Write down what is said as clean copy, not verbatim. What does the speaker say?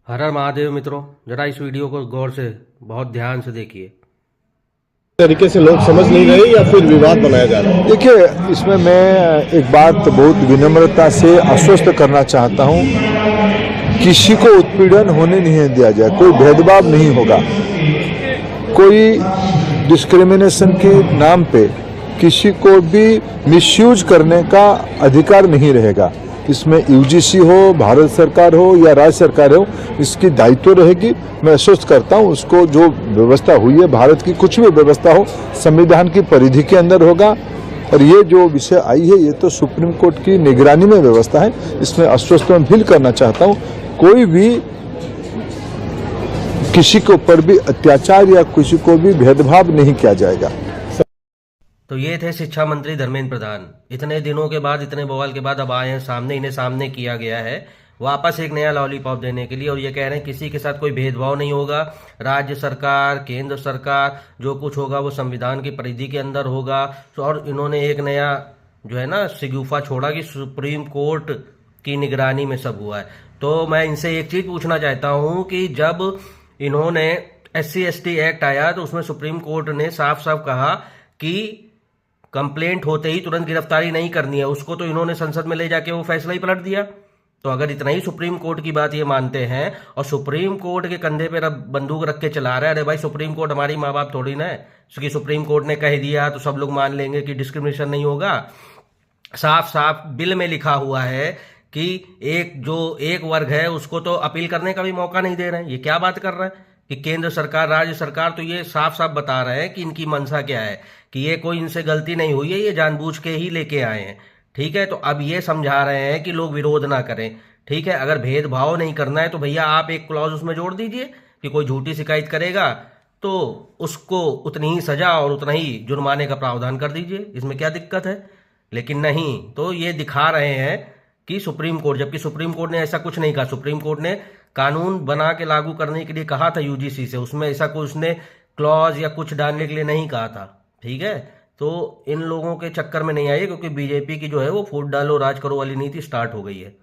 हर हर महादेव मित्रों, जरा इस वीडियो को गौर से बहुत ध्यान से देखिए। तरीके से लोग समझ नहीं रहे या फिर विवाद बनाया जा रहा है। देखिए, इसमें मैं एक बात बहुत विनम्रता से आश्वस्त करना चाहता हूं, किसी को उत्पीड़न होने नहीं दिया जाए, कोई भेदभाव नहीं होगा, कोई डिस्क्रिमिनेशन के नाम पे किसी को भी मिसयूज करने का अधिकार नहीं रहेगा। इसमें यूजीसी हो, भारत सरकार हो या राज्य सरकार हो, इसकी दायित्व रहेगी। मैं आश्वस्त करता हूं, उसको जो व्यवस्था हुई है, भारत की कुछ भी व्यवस्था हो, संविधान की परिधि के अंदर होगा। और ये जो विषय आई है, ये तो सुप्रीम कोर्ट की निगरानी में व्यवस्था है। इसमें आश्वस्त मैं फील करना चाहता हूं, कोई भी किसी के ऊपर भी अत्याचार या किसी को भी भेदभाव नहीं किया जाएगा। तो ये थे शिक्षा मंत्री धर्मेंद्र प्रधान। इतने दिनों के बाद, इतने बवाल के बाद अब आए हैं सामने, इन्हें सामने किया गया है वापस एक नया लॉलीपॉप देने के लिए। और ये कह रहे हैं किसी के साथ कोई भेदभाव नहीं होगा, राज्य सरकार, केंद्र सरकार, जो कुछ होगा वो संविधान की परिधि के अंदर होगा। और इन्होंने एक नया जो है ना शिगुफा छोड़ा कि सुप्रीम कोर्ट की निगरानी में सब हुआ है। तो मैं इनसे एक चीज पूछना चाहता हूं कि जब इन्होंने SC/ST एक्ट आया तो उसमें सुप्रीम कोर्ट ने साफ साफ कहा कि कंप्लेंट होते ही तुरंत गिरफ्तारी नहीं करनी है। उसको तो इन्होंने संसद में ले जाके वो फैसला ही पलट दिया। तो अगर इतना ही सुप्रीम कोर्ट की बात ये मानते हैं और सुप्रीम कोर्ट के कंधे पे अब बंदूक रख के चला रहे हैं, अरे भाई सुप्रीम कोर्ट हमारी माँ बाप थोड़ी ना है क्योंकि सुप्रीम कोर्ट ने कह दिया तो सब लोग मान लेंगे कि डिस्क्रिमिनेशन नहीं होगा। साफ साफ बिल में लिखा हुआ है कि एक वर्ग है उसको तो अपील करने का भी मौका नहीं दे रहे हैं। ये क्या बात कर रहे हैं कि केंद्र सरकार, राज्य सरकार तो ये साफ साफ बता रहे हैं कि इनकी मंशा क्या है, कि ये कोई इनसे गलती नहीं हुई है, ये जानबूझ के ही लेके आए हैं। ठीक है, तो अब ये समझा रहे हैं कि लोग विरोध ना करें। ठीक है, अगर भेदभाव नहीं करना है तो भैया आप एक क्लॉज उसमें जोड़ दीजिए कि कोई झूठी शिकायत करेगा तो उसको उतनी ही सजा और उतना ही जुर्माने का प्रावधान कर दीजिए, इसमें क्या दिक्कत है। लेकिन नहीं, तो ये दिखा रहे हैं कि सुप्रीम कोर्ट, जबकि सुप्रीम कोर्ट ने ऐसा कुछ नहीं कहा। सुप्रीम कोर्ट ने कानून बना के लागू करने के लिए कहा था यूजीसी से, उसमें ऐसा कुछ उसने क्लॉज या कुछ डालने के लिए नहीं कहा था। ठीक है, तो इन लोगों के चक्कर में नहीं आइए क्योंकि बीजेपी की जो है वो फूट डालो राज करो वाली नीति स्टार्ट हो गई है।